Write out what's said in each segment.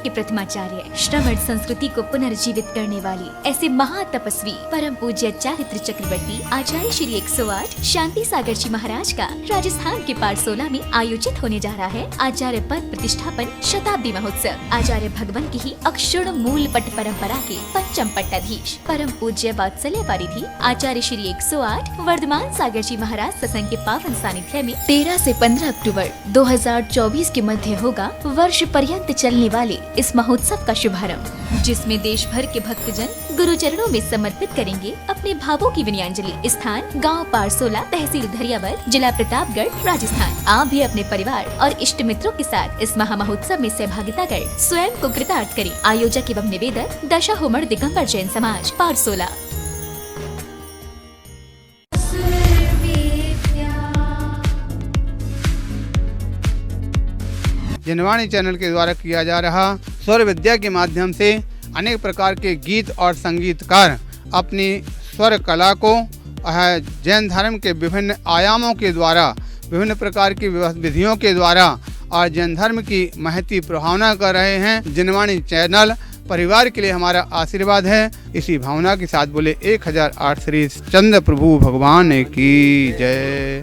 के प्रथमाचार्य, श्रवण संस्कृति को पुनर्जीवित करने वाली ऐसे महातपस्वी परम पूज्य चारित्र चक्रवर्ती आचार्य श्री 108 शांति सागर जी महाराज का राजस्थान के पारसोला में आयोजित होने जा रहा है आचार्य पद प्रतिष्ठापन शताब्दी महोत्सव। आचार्य भगवान की ही अक्षुण्ण मूल पट परंपरा के पंचम पट्टाधीश परम पूज्य वात्सल्य परिधि आचार्य श्री 108 वर्धमान सागर जी महाराज सत्संग के पावन सानिध्य में 13 से 15 अक्टूबर 2024 के मध्य होगा वर्ष पर्यंत चलने वाले इस महोत्सव का शुभारंभ, जिसमें देश भर के भक्तजन गुरु चरणों में समर्पित करेंगे अपने भावों की विनयांजलि। स्थान गांव पारसोला, तहसील धरियावद, जिला प्रतापगढ़, राजस्थान। आप भी अपने परिवार और इष्ट मित्रों के साथ इस महा महोत्सव में सहभागिता कर स्वयं को कृतार्थ करें। आयोजक एवं निवेदक दशा होमर दिगंबर जैन समाज, पारसोला। जनवाणी चैनल के द्वारा किया जा रहा स्वर विद्या के माध्यम से अनेक प्रकार के गीत और संगीतकार अपनी स्वर कला को जैन धर्म के विभिन्न आयामों के द्वारा, विभिन्न प्रकार की विधियों के द्वारा और जैन धर्म की महती प्रभावना कर रहे हैं। जनवाणी चैनल परिवार के लिए हमारा आशीर्वाद है। इसी भावना के साथ बोले 1008 श्री चंद्र प्रभु भगवान की जय।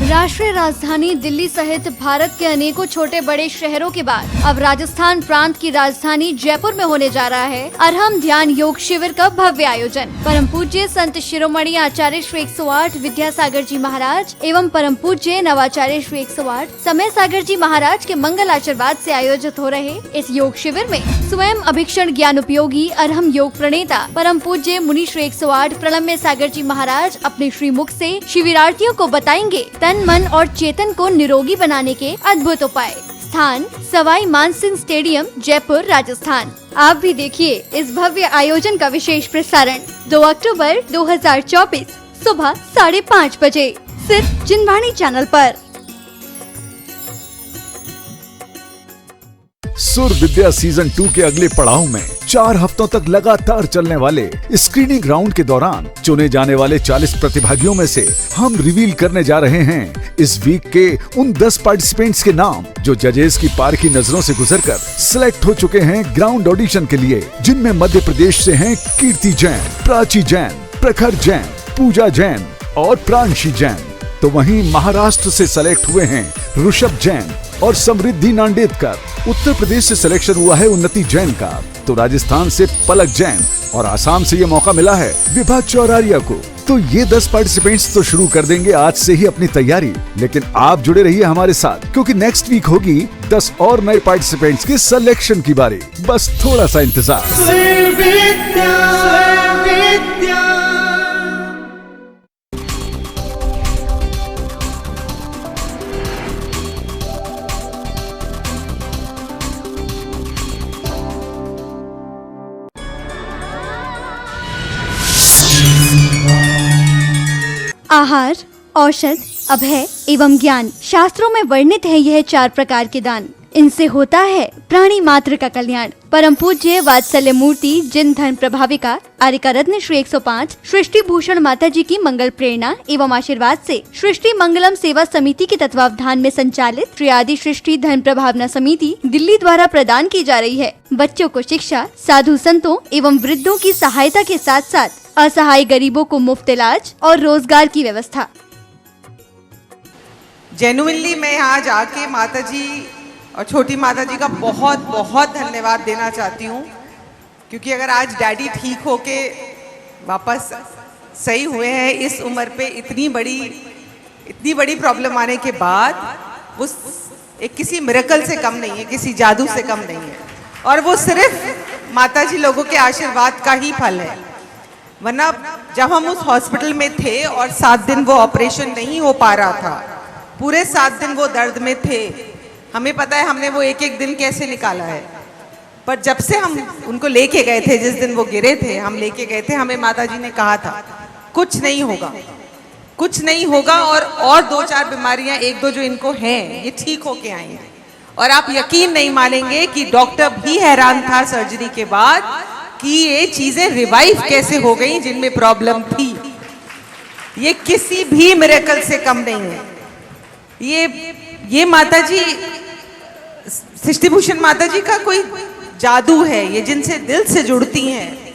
राष्ट्रीय राजधानी दिल्ली सहित भारत के अनेकों छोटे बड़े शहरों के बाद अब राजस्थान प्रांत की राजधानी जयपुर में होने जा रहा है अरहम ध्यान योग शिविर का भव्य आयोजन। परम पूज्य संत शिरोमणि आचार्य श्री 108 विद्यासागर जी महाराज एवं परम पूज्य नवाचार्य श्री 108 समय सागर जी महाराज के मंगल आशीर्वाद से आयोजित हो रहे इस योग शिविर में स्वयं अभिक्षण ज्ञान उपयोगी अरहम योग प्रणेता परम पूज्य मुनि श्री 108 प्रणम्य सागर जी महाराज अपने श्रीमुख से शिविरार्थियों को बताएंगे तन मन और चेतन को निरोगी बनाने के अद्भुत उपाय। स्थान सवाई मानसिंह स्टेडियम, जयपुर, राजस्थान। आप भी देखिए इस भव्य आयोजन का विशेष प्रसारण 2 अक्टूबर 2024 सुबह 5:30 बजे सिर्फ जनवाणी चैनल पर। सुर विद्या सीजन 2 के अगले पड़ाव में 4 हफ्तों तक लगातार चलने वाले स्क्रीनिंग राउंड के दौरान चुने जाने वाले 40 प्रतिभागियों में से हम रिवील करने जा रहे हैं इस वीक के उन 10 पार्टिसिपेंट्स के नाम जो जजेस की पारखी नजरों से गुजरकर सिलेक्ट हो चुके हैं ग्राउंड ऑडिशन के लिए, जिनमें मध्य प्रदेश से हैं कीर्ति जैन, प्राची जैन, प्रखर जैन, पूजा जैन और प्रांशी जैन। तो वहीं महाराष्ट्र से सिलेक्ट हुए हैं ऋषभ जैन और समृद्धि नांदेडकर। उत्तर प्रदेश से सिलेक्शन हुआ है उन्नति जैन का, तो राजस्थान से पलक जैन और आसाम से ये मौका मिला है विभा चौरारिया को। तो ये 10 पार्टिसिपेंट्स तो शुरू कर देंगे आज से ही अपनी तैयारी, लेकिन आप जुड़े रहिए हमारे साथ क्योंकि नेक्स्ट वीक होगी 10 और नए पार्टिसिपेंट्स के सिलेक्शन की बारी। बस थोड़ा सा इंतजार। आहार, औषध, अभय एवं ज्ञान शास्त्रों में वर्णित है यह 4 प्रकार के दान। इनसे होता है प्राणी मात्र का कल्याण। परम पूज्य वात्सल्य मूर्ति जिन धर्म प्रभाविका आर्यका रत्न श्री 105 सृष्टि भूषण माता जी की मंगल प्रेरणा एवं आशीर्वाद से सृष्टि मंगलम सेवा समिति के तत्वावधान में संचालित श्री आदि सृष्टि धर्म प्रभावना समिति दिल्ली द्वारा प्रदान की जा रही है। बच्चों को शिक्षा, साधु संतों एवं वृद्धों की सहायता के साथ साथ असहाय गरीबों को मुफ्त इलाज और रोजगार की व्यवस्था। जेन्युइनली मैं यहाँ जाके माता जी और छोटी माता जी का बहुत बहुत धन्यवाद देना चाहती हूँ, क्योंकि अगर आज डैडी ठीक होके वापस सही हुए हैं इस उम्र पे, इतनी बड़ी प्रॉब्लम आने के बाद, वो एक किसी मिरेकल से कम नहीं है, किसी जादू से कम नहीं है, और वो सिर्फ माता जी लोगों के आशीर्वाद का ही फल है। वरना जब हम उस हॉस्पिटल में थे और 7 दिन वो ऑपरेशन नहीं हो पा रहा था, पूरे 7 दिन वो दर्द में थे, हमें पता है हमने वो एक एक दिन कैसे निकाला है। पर जब से हम उनको लेके गए थे, जिस दिन वो गिरे थे हम लेके गए थे, हमें माताजी ने कहा था कुछ नहीं होगा, कुछ नहीं होगा, और 2-4 बीमारियां 1-2 जो इनको हैं ये ठीक होके आएंगे। और आप यकीन नहीं मानेंगे कि डॉक्टर भी हैरान था सर्जरी के बाद कि ये चीजें रिवाइव कैसे हो गई जिनमें प्रॉब्लम थी। ये किसी भी मिरेकल से कम नहीं है। ये माता जी, सृष्टि भूषण माता जी का कोई जादू है। ये जिनसे दिल से जुड़ती हैं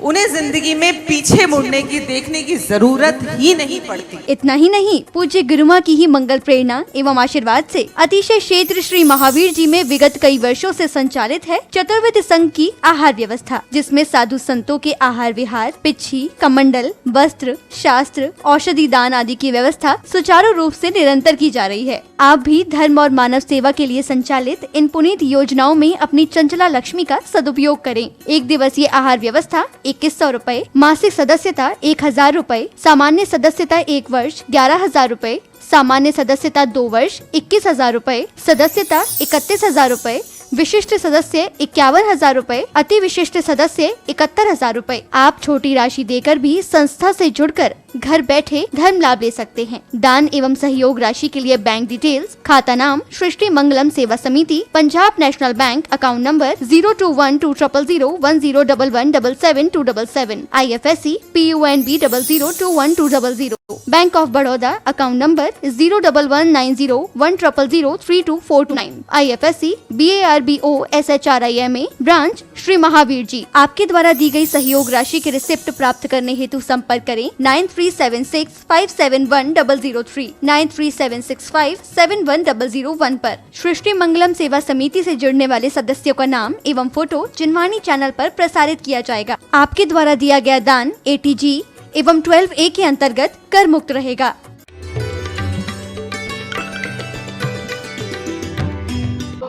उन्हें जिंदगी में पीछे मुड़ने की, देखने की जरूरत ही नहीं पड़ती। इतना ही नहीं, पूज्य गुरुमा की ही मंगल प्रेरणा एवं आशीर्वाद से अतिशय क्षेत्र श्री महावीर जी में विगत कई वर्षों से संचालित है चतुर्विध संघ की आहार व्यवस्था, जिसमें साधु संतों के आहार विहार, पिच्छी, कमंडल, वस्त्र, शास्त्र, औषधि दान आदि की व्यवस्था सुचारू रूप से निरंतर की जा रही है। आप भी धर्म और मानव सेवा के लिए संचालित इन पुनीत योजनाओं में अपनी चंचला लक्ष्मी का सदुपयोग करें। एक दिवसीय आहार व्यवस्था 2100 रूपए, मासिक सदस्यता 1000 रूपए, सामान्य सदस्यता 1 वर्ष 11,000 रूपए, सामान्य सदस्यता 2 वर्ष 21,000 रूपए, सदस्यता 31,000 रूपए, विशिष्ट सदस्य 51,000 रूपए, अति विशिष्ट सदस्य 71,000 रूपए। आप छोटी राशि देकर भी संस्था से जुड़कर घर बैठे धर्म लाभ ले सकते हैं। दान एवं सहयोग राशि के लिए बैंक डिटेल्स, खाता नाम सृष्टि Mangalam Seva Samiti, Punjab national bank, account number 02120010117777, IFSC PUNB 00212000, bank of Baroda, account number 0119010003249, IFSC BARBO SHRIMA, branch Shri Mahavir ji. आपके द्वारा दी गई सहयोग राशि के रिसिप्ट प्राप्त करने हेतु संपर्क करें 9376571003, 9376571001 पर। सृष्टि मंगलम सेवा समिति से जुड़ने वाले सदस्यों का नाम एवं फोटो जिनवाणी चैनल पर प्रसारित किया जाएगा। आपके द्वारा दिया गया दान ATG एवं 12A के अंतर्गत कर मुक्त रहेगा।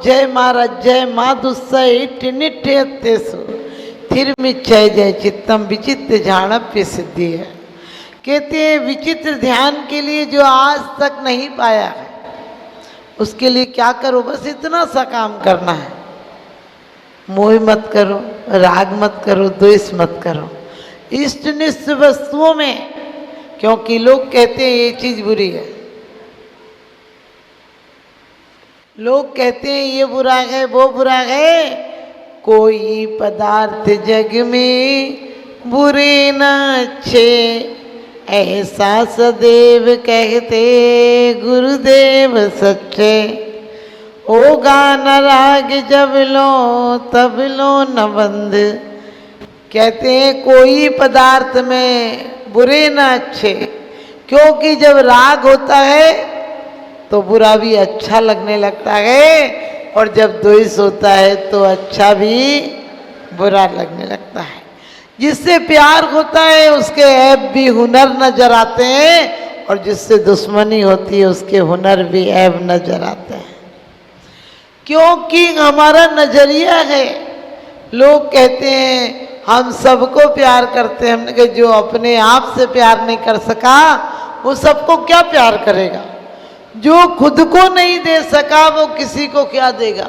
जय महाराज जय माधुसैटिनिटेसु थिरमिच्चय जय चित्तम विचित्र झाणप्य सिद्धि है। कहते हैं विचित्र ध्यान के लिए जो आज तक नहीं पाया है उसके लिए क्या करो, बस इतना सा काम करना है। मोह मत करो, राग मत करो, द्वेष मत करो इष्टनिष्ठ वस्तुओं में, क्योंकि लोग कहते हैं ये चीज बुरी है, लोग कहते हैं ये बुरा है वो बुरा है। कोई पदार्थ जग में बुरे न अच्छे, ऐसा सदैव कहते गुरुदेव सच्चे। होगा न राग जब लो तब लो न बंद। कहते हैं कोई पदार्थ में बुरे न अच्छे, क्योंकि जब राग होता है तो बुरा भी अच्छा लगने लगता है, और जब द्वेष होता है तो अच्छा भी बुरा लगने लगता है। जिससे प्यार होता है उसके ऐब भी हुनर नजर आते हैं, और जिससे दुश्मनी होती है उसके हुनर भी ऐब नजर आते हैं। क्योंकि हमारा नजरिया है, लोग कहते हैं हम सबको प्यार करते हैं। हमने कहा जो अपने आप से प्यार नहीं कर सका वो सबको क्या प्यार करेगा। जो खुद को नहीं दे सका वो किसी को क्या देगा।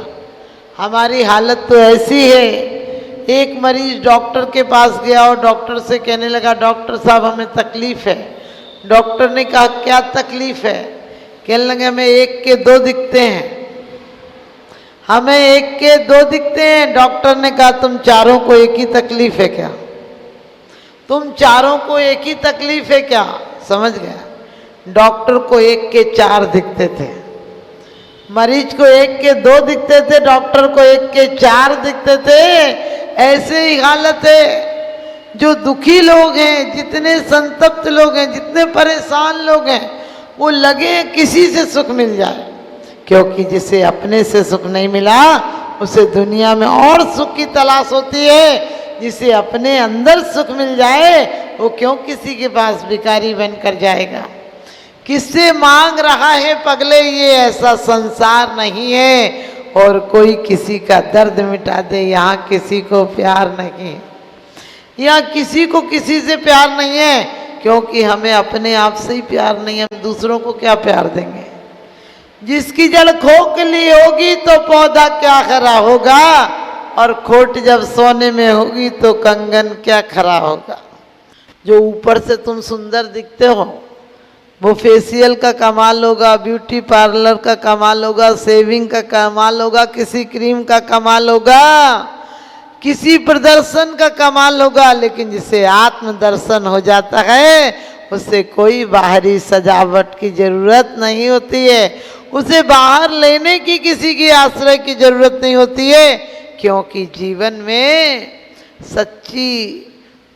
हमारी हालत तो ऐसी है। एक मरीज डॉक्टर के पास गया और डॉक्टर से कहने लगा डॉक्टर साहब हमें तकलीफ है। डॉक्टर ने कहा क्या तकलीफ है। कहने लगे हमें 1 के 2 दिखते हैं, हमें 1 के 2 दिखते हैं। डॉक्टर ने कहा तुम चारों को एक ही तकलीफ है क्या, तुम चारों को एक ही तकलीफ है क्या। समझ गया। डॉक्टर को 1 के 4 दिखते थे, मरीज को 1 के 2 दिखते थे, डॉक्टर को 1 के 4 दिखते थे। ऐसे ही हालत है। जो दुखी लोग हैं, जितने संतप्त लोग हैं, जितने परेशान लोग हैं, वो लगे किसी से सुख मिल जाए, क्योंकि जिसे अपने से सुख नहीं मिला उसे दुनिया में और सुख की तलाश होती है। जिसे अपने अंदर सुख मिल जाए वो क्यों किसी के पास भिखारी बनकर जाएगा। किससे मांग रहा है पगले, ये ऐसा संसार नहीं है। और कोई किसी का दर्द मिटा दे, यहाँ किसी को प्यार नहीं, यहाँ किसी को किसी से प्यार नहीं है, क्योंकि हमें अपने आप से ही प्यार नहीं है। हम दूसरों को क्या प्यार देंगे। जिसकी जड़ खोखली होगी तो पौधा क्या खरा होगा, और खोट जब सोने में होगी तो कंगन क्या खरा होगा। जो ऊपर से तुम सुंदर दिखते हो वो फेशियल का कमाल होगा, ब्यूटी पार्लर का कमाल होगा, शेविंग का कमाल होगा, किसी क्रीम का कमाल होगा, किसी प्रदर्शन का कमाल होगा। लेकिन जिसे आत्म दर्शन हो जाता है उसे कोई बाहरी सजावट की जरूरत नहीं होती है, उसे बाहर लेने की किसी की आश्रय की जरूरत नहीं होती है, क्योंकि जीवन में सच्ची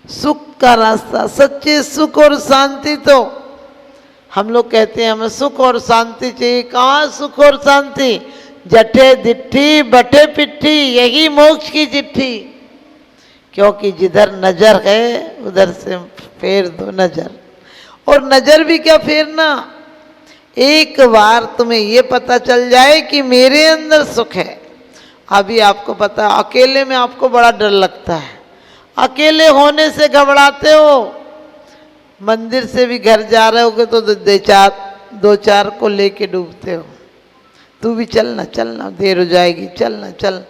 सुख का रास्ता, सच्चे सुख और शांति, तो हम लोग कहते हैं हमें सुख और शांति चाहिए। कहाँ सुख और शांति? जठे दिट्ठी बटे पिट्ठी, यही मोक्ष की चिट्ठी। क्योंकि जिधर नजर है उधर से फेर दो नजर। और नजर भी क्या फेरना, एक बार तुम्हें ये पता चल जाए कि मेरे अंदर सुख है। अभी आपको पता, अकेले में आपको बड़ा डर लगता है, अकेले होने से घबराते हो। मंदिर से भी घर जा रहे होगे तो दो चार को लेके डूबते हो, तू भी चलना चलना देर हो जाएगी, चलना चल।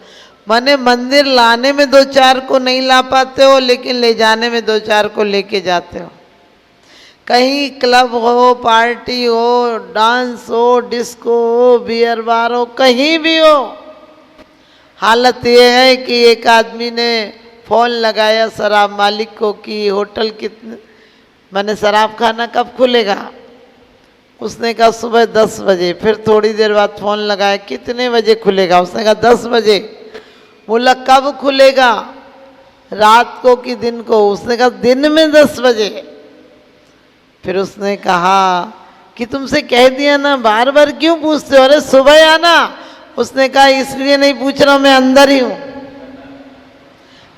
माने मंदिर लाने में दो चार को नहीं ला पाते हो, लेकिन ले जाने में दो चार को लेके जाते हो। कहीं क्लब हो, पार्टी हो, डांस हो, डिस्को हो, बियर बार हो, कहीं भी हो, हालत ये है कि एक आदमी ने फोन लगाया शराब मालिक को कि होटल कितने, मैंने शराब खाना कब खुलेगा? उसने कहा सुबह 10 बजे। फिर थोड़ी देर बाद फोन लगाया, कितने बजे खुलेगा? उसने कहा 10 बजे। बोला कब खुलेगा, रात को कि दिन को? उसने कहा दिन में 10 बजे। फिर उसने कहा कि तुमसे कह दिया ना, बार बार क्यों पूछते हो? अरे सुबह आना। उसने कहा इसलिए नहीं पूछ रहा हूं, मैं अंदर ही हूं,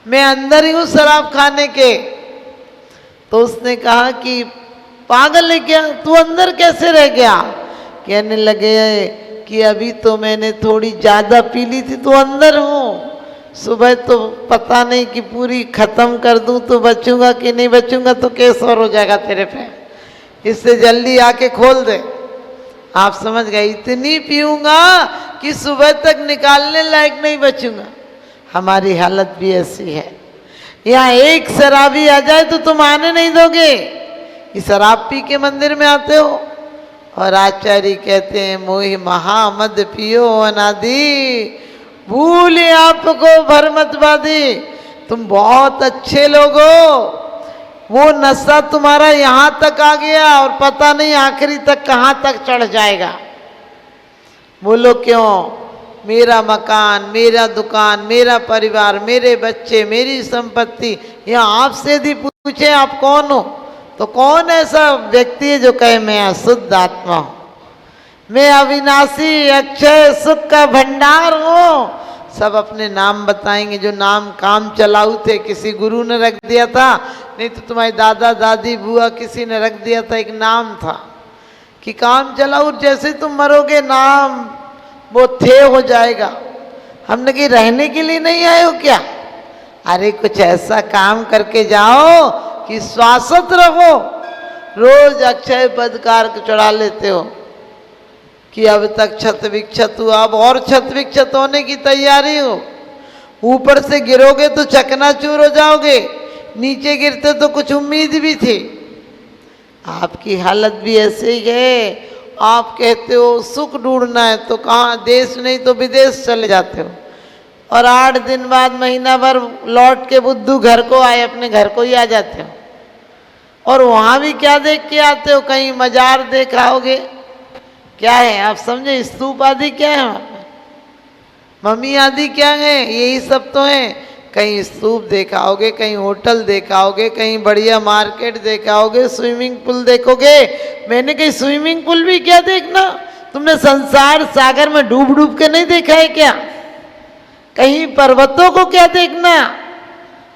मैं अंदर ही हूं शराब खाने के। तो उसने कहा कि पागल है क्या, तू अंदर कैसे रह गया? कहने लगे कि अभी तो मैंने थोड़ी ज्यादा पी ली थी तो अंदर हूं, सुबह तो पता नहीं कि पूरी खत्म कर दूं तो बचूंगा कि नहीं बचूंगा, तो केस और हो जाएगा तेरे पे, इससे जल्दी आके खोल दे। आप समझ गए, इतनी पीऊंगा कि सुबह तक निकालने लायक नहीं बचूंगा। हमारी हालत भी ऐसी है। यहाँ एक शराबी आ जाए तो तुम आने नहीं दोगे, कि शराब पी के मंदिर में आते हो। और आचार्य कहते हैं मोहि महामद पियो अनादि, भूले आपको भरमत बादी। तुम बहुत अच्छे लोग हो, वो नशा तुम्हारा यहाँ तक आ गया और पता नहीं आखिरी तक कहाँ तक चढ़ जाएगा। बोलो क्यों? मेरा मकान, मेरा दुकान, मेरा परिवार, मेरे बच्चे, मेरी संपत्ति। यहाँ आपसे यदि पूछे आप कौन हो, तो कौन ऐसा व्यक्ति है जो कहे मैं अशुद्ध आत्मा हूँ, मैं अविनाशी अक्षय सुख का भंडार हूँ? सब अपने नाम बताएंगे, जो नाम काम चलाऊ थे, किसी गुरु ने रख दिया था, नहीं तो तुम्हारे दादा दादी बुआ किसी ने रख दिया था, एक नाम था कि काम चलाऊ। जैसे तुम मरोगे नाम वो थे हो जाएगा। हमने कि रहने के लिए नहीं आए हो क्या? अरे कुछ ऐसा काम करके जाओ कि शाश्वत रहो। रोज अक्षय पद कार चढ़ा लेते हो कि अब तक छत विक्षत हुआ, अब और छत विक्षत होने की तैयारी हो। ऊपर से गिरोगे तो चकनाचूर हो जाओगे, नीचे गिरते तो कुछ उम्मीद भी थी। आपकी हालत भी ऐसे ही है। आप कहते हो सुख ढूंढना है तो कहाँ, देश नहीं तो विदेश चले जाते हो, और 8 दिन बाद महीना भर लौट के बुद्धू घर को आए, अपने घर को ही आ जाते हो। और वहाँ भी क्या देख के आते हो? कहीं मजार देख आओगे, क्या है आप समझे? स्तूप आदि क्या है वहाँ पे, मम्मी आदि क्या है, यही सब तो है। कहीं स्तूप देखाओगे, कहीं होटल देखाओगे, कहीं बढ़िया मार्केट देखाओगे, स्विमिंग पूल देखोगे। मैंने कहीं स्विमिंग पूल भी क्या देखना, तुमने संसार सागर में डूब डूब के नहीं देखा है क्या? कहीं पर्वतों को क्या देखना?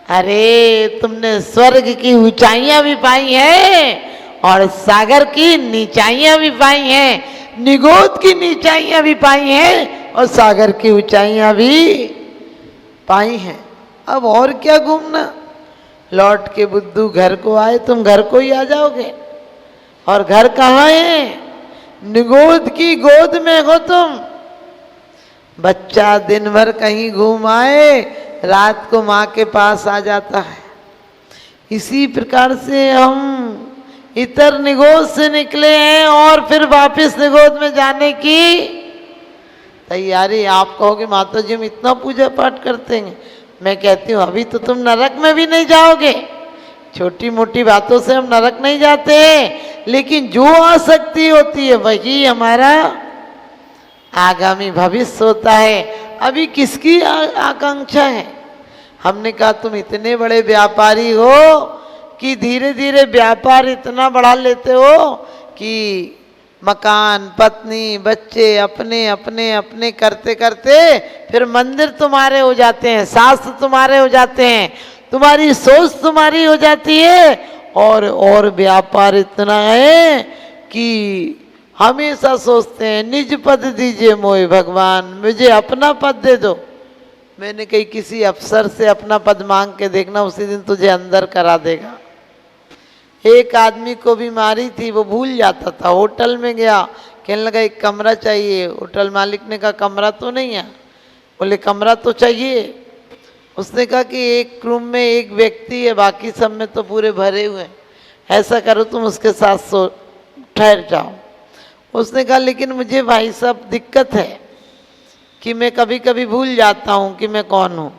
अरे तुमने स्वर्ग की ऊंचाइयां भी पाई हैं और सागर की नीचाइयां भी पाई हैं, निगोद की नीचाइयां भी पाई हैं और सागर की ऊंचाइयां भी पाई हैं। अब और क्या घूमना? लौट के बुद्धू घर को आए, तुम घर को ही आ जाओगे। और घर कहाँ है? निगोद की गोद में हो तुम। बच्चा दिन भर कहीं घूम आए, रात को माँ के पास आ जाता है। इसी प्रकार से हम इतर निगोद से निकले हैं और फिर वापस निगोद में जाने की तैयारी। आप कहोगे माता जी हम इतना पूजा पाठ करते हैं। मैं कहती हूँ अभी तो तुम नरक में भी नहीं जाओगे, छोटी मोटी बातों से हम नरक नहीं जाते हैं, लेकिन जो आसक्ति होती है वही हमारा आगामी भविष्य होता है। अभी किसकी आकांक्षा है? हमने कहा तुम इतने बड़े व्यापारी हो कि धीरे धीरे व्यापार इतना बढ़ा लेते हो कि मकान, पत्नी, बच्चे अपने अपने अपने करते करते फिर मंदिर तुम्हारे हो जाते हैं, शास्त्र तुम्हारे हो जाते हैं, तुम्हारी सोच तुम्हारी हो जाती है, और व्यापार इतना है कि हमेशा सोचते हैं निज पद दीजिए मोए भगवान, मुझे अपना पद दे दो। मैंने कही किसी अफसर से अपना पद मांग के देखना, उसी दिन तुझे अंदर करा देगा। एक आदमी को बीमारी थी, वो भूल जाता था, होटल में गया, कहने लगा एक कमरा चाहिए। होटल मालिक ने कहा कमरा तो नहीं है। बोले कमरा तो चाहिए। उसने कहा कि एक रूम में एक व्यक्ति है, बाकी सब में तो पूरे भरे हुए हैं, ऐसा करो तुम उसके साथ सो ठहर जाओ। उसने कहा लेकिन मुझे भाई साहब दिक्कत है कि मैं कभी कभी भूल जाता हूँ कि मैं कौन हूँ,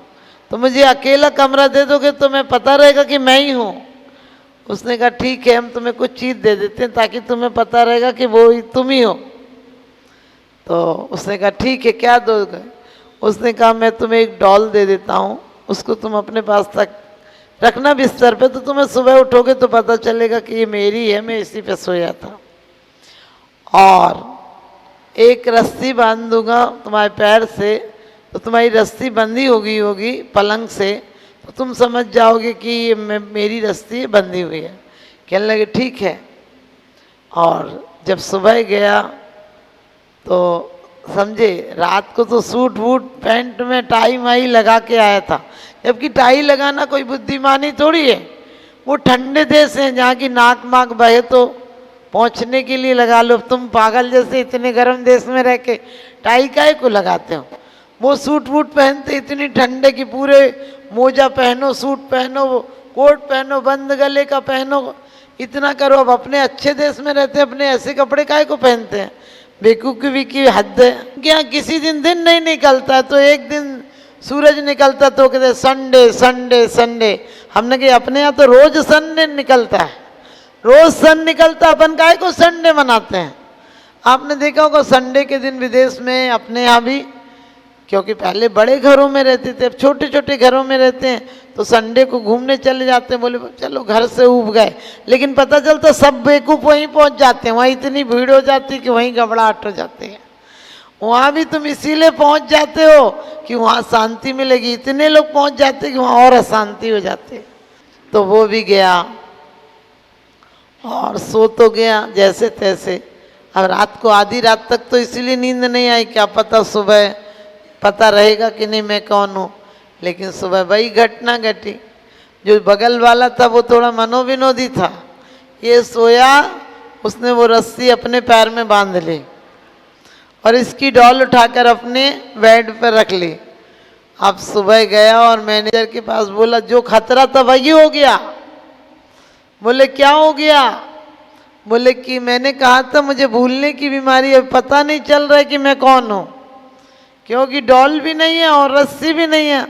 तो मुझे अकेला कमरा दे दोगे तो मैं पता रहेगा कि मैं ही हूँ। उसने कहा ठीक है, हम तुम्हें कुछ चीज़ दे देते हैं ताकि तुम्हें पता रहेगा कि वो ही तुम ही हो। तो उसने कहा ठीक है, क्या दोगे? उसने कहा मैं तुम्हें एक डॉल दे देता हूँ, उसको तुम अपने पास तक रखना बिस्तर पे, तो तुम्हें सुबह उठोगे तो पता चलेगा कि ये मेरी है, मैं इसी पे सोया था। और एक रस्सी बांध दूंगा तुम्हारे पैर से, तो तुम्हारी रस्सी बंधी होगी पलंग से, तो तुम समझ जाओगे कि ये मेरी रस्सी बंधी हुई है। कहने लगे ठीक है। और जब सुबह गया तो समझे रात को तो सूट वूट पैंट में टाई वाई लगा के आया था, जबकि टाई लगाना कोई बुद्धिमानी थोड़ी है। वो ठंडे देश हैं जहाँ की नाक माक बहे तो पहुँचने के लिए लगा लो। तुम पागल जैसे इतने गर्म देश में रह के टाई काहे को लगाते हो? वो सूट वूट पहनते इतनी ठंडे की, पूरे मोजा पहनो, सूट पहनो, कोट पहनो, बंद गले का पहनो, इतना करो। अब अपने अच्छे देश में रहते हैं, अपने ऐसे कपड़े काहे को पहनते हैं? बेवकूफ़ी की हद है। क्या किसी दिन नहीं निकलता, तो एक दिन सूरज निकलता तो कहते संडे संडे संडे। हमने कहा अपने यहाँ तो रोज संडे निकलता है, रोज सन निकलता, अपन काहे को संडे मनाते हैं? आपने देखा होगा संडे के दिन विदेश में, अपने यहाँ भी, क्योंकि पहले बड़े घरों में रहते थे, अब छोटे छोटे घरों में रहते हैं, तो संडे को घूमने चले जाते हैं। बोले चलो घर से ऊब गए, लेकिन पता चलता सब बेवकूफ़ वहीं पहुंच जाते हैं, वहीं इतनी भीड़ हो जाती है कि वहीं घबराहट हो जाती है। वहाँ भी तुम इसीलिए पहुंच जाते हो कि वहाँ शांति मिलेगी, इतने लोग पहुंच जाते हैं कि वहाँ और अशांति हो जाती है। तो वो भी गया और सो तो गया जैसे तैसे। अब रात को आधी रात तक तो इसीलिए नींद नहीं आई, क्या पता सुबह पता रहेगा कि नहीं मैं कौन हूँ। लेकिन सुबह वही घटना घटी। जो बगल वाला था वो थोड़ा मनोविनोदी था, ये सोया, उसने वो रस्सी अपने पैर में बांध ली और इसकी डॉल उठाकर अपने बेड पर रख ली। अब सुबह गया और मैनेजर के पास बोला जो खतरा था वही हो गया। बोले क्या हो गया? बोले कि मैंने कहा था मुझे भूलने की बीमारी है, पता नहीं चल रहा है कि मैं कौन हूँ, क्योंकि डॉल भी नहीं है और रस्सी भी नहीं है।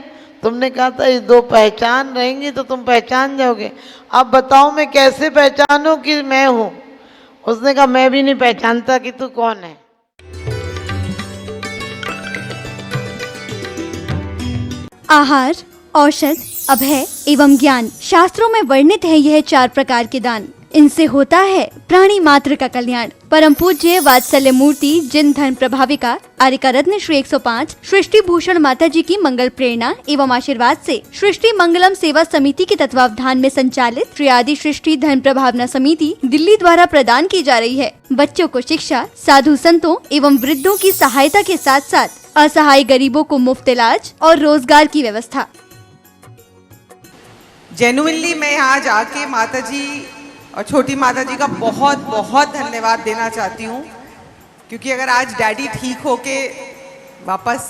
तुमने कहा था ये दो पहचान रहेंगी तो तुम पहचान जाओगे। अब बताओ मैं कैसे पहचानूं कि मैं हूँ? उसने कहा मैं भी नहीं पहचानता कि तू कौन है। आहार, औषध, अभय एवं ज्ञान शास्त्रों में वर्णित है यह 4 प्रकार के दान। इनसे होता है प्राणी मात्र का कल्याण। परम पूज्य वात्सल्य मूर्ति जिन धर्म प्रभाविका आर्यका रत्न श्री 105 सृष्टि भूषण माता जी की मंगल प्रेरणा एवं आशीर्वाद से सृष्टि मंगलम सेवा समिति के तत्वावधान में संचालित श्री आदि सृष्टि धर्म प्रभावना समिति दिल्ली द्वारा प्रदान की जा रही है। बच्चों को शिक्षा, साधु संतों एवं वृद्धों की सहायता के साथ साथ असहाय गरीबों को मुफ्त इलाज और रोजगार की व्यवस्था। जेन्युइनली मैं यहाँ जाके माता जी और छोटी माता जी का बहुत बहुत धन्यवाद देना चाहती हूँ, क्योंकि अगर आज डैडी ठीक होके वापस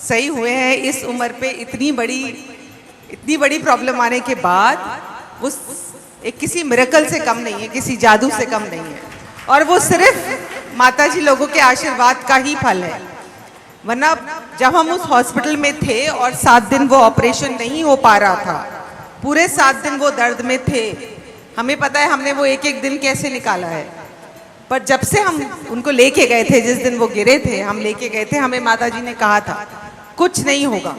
सही हुए हैं इस उम्र पे, इतनी बड़ी प्रॉब्लम आने के बाद, वो एक किसी मिरेकल से कम नहीं है, किसी जादू से कम नहीं है, और वो सिर्फ माता जी लोगों के आशीर्वाद का ही फल है। वरना जब हम उस हॉस्पिटल में थे और 7 दिन वो ऑपरेशन नहीं हो पा रहा था, पूरे 7 दिन वो दर्द में थे। हमें पता है हमने वो एक एक दिन कैसे निकाला है, पर जब से हम उनको लेके गए थे, जिस दिन वो गिरे थे हम लेके गए थे, हमें माताजी ने कहा था कुछ नहीं होगा,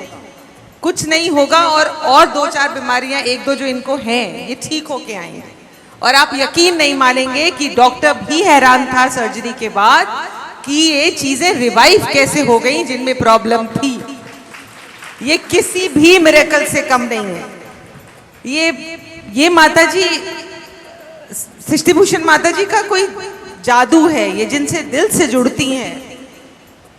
कुछ नहीं होगा, और 2-4 बीमारियां 1-2 जो इनको हैं ये ठीक होके आएंगे। और आप यकीन नहीं मानेंगे कि डॉक्टर भी हैरान था सर्जरी के बाद कि ये चीजें रिवाइव कैसे हो गई जिनमें प्रॉब्लम थी। ये किसी भी मिरेकल से कम नहीं है। ये माताजी, सृष्टि भूषण माताजी का कोई जादू है, ये जिनसे दिल से जुड़ती हैं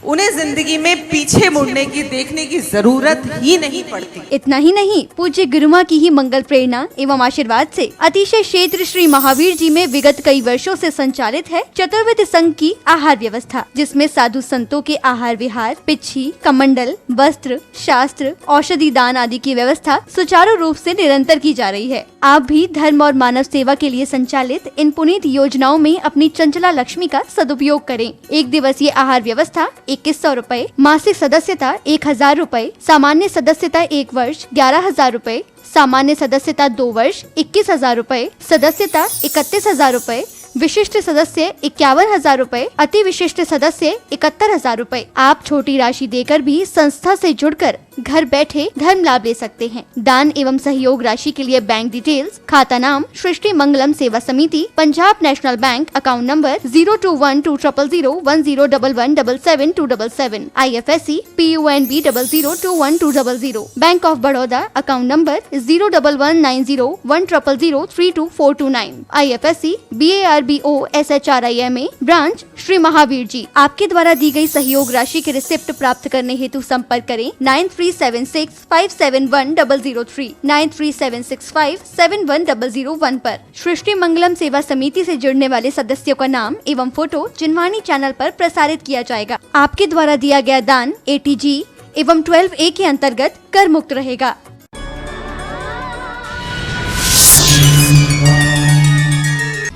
उन्हें जिंदगी में पीछे मुड़ने की, देखने की जरूरत ही नहीं पड़ती। इतना ही नहीं, पूज्य गुरुमा की ही मंगल प्रेरणा एवं आशीर्वाद से अतिशय क्षेत्र श्री महावीर जी में विगत कई वर्षों से संचालित है चतुर्विध संघ की आहार व्यवस्था, जिसमें साधु संतों के आहार विहार, पिच्छी, कमंडल, वस्त्र, शास्त्र, औषधि दान आदि की व्यवस्था सुचारू रूप से निरंतर की जा रही है। आप भी धर्म और मानव सेवा के लिए संचालित इन पुनीत योजनाओं में अपनी चंचला लक्ष्मी का सदुपयोग करें। 1 दिवसीय आहार व्यवस्था 2100 रूपए, मासिक सदस्यता 1000 रूपए, सामान्य सदस्यता 1 वर्ष 11,000 रूपए, सामान्य सदस्यता 2 वर्ष 21,000 रूपए, सदस्यता 31,000 रूपए, विशिष्ट सदस्य 51,000 रूपए, अति विशिष्ट सदस्य 71,000 रूपए। आप छोटी राशि देकर भी संस्था से जुड़कर घर बैठे धर्म लाभ ले सकते हैं। दान एवं सहयोग राशि के लिए बैंक डिटेल्स, खाता नाम सृष्टि Mangalam Seva Samiti, Punjab national bank, account number 021200101177 IFSC PUNB 002120, bank of Baroda, account number 011901000324429 IFSC BARBO SHRIMA, branch Shri Mahavir ji. आपके द्वारा दी गई सहयोग राशि के रिसिप्ट प्राप्त करने हेतु संपर्क करें 9376571003 9376571001 पर। सृष्टि मंगलम सेवा समिति से जुड़ने वाले सदस्यों का नाम एवं फोटो जिनवाणी चैनल पर प्रसारित किया जाएगा। आपके द्वारा दिया गया दान ATG एवं 12A के अंतर्गत कर मुक्त रहेगा।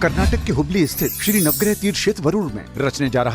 कर्नाटक के हुबली स्थित श्री नवग्रह तीर्थ क्षेत्र वरुण में रचने जा रहा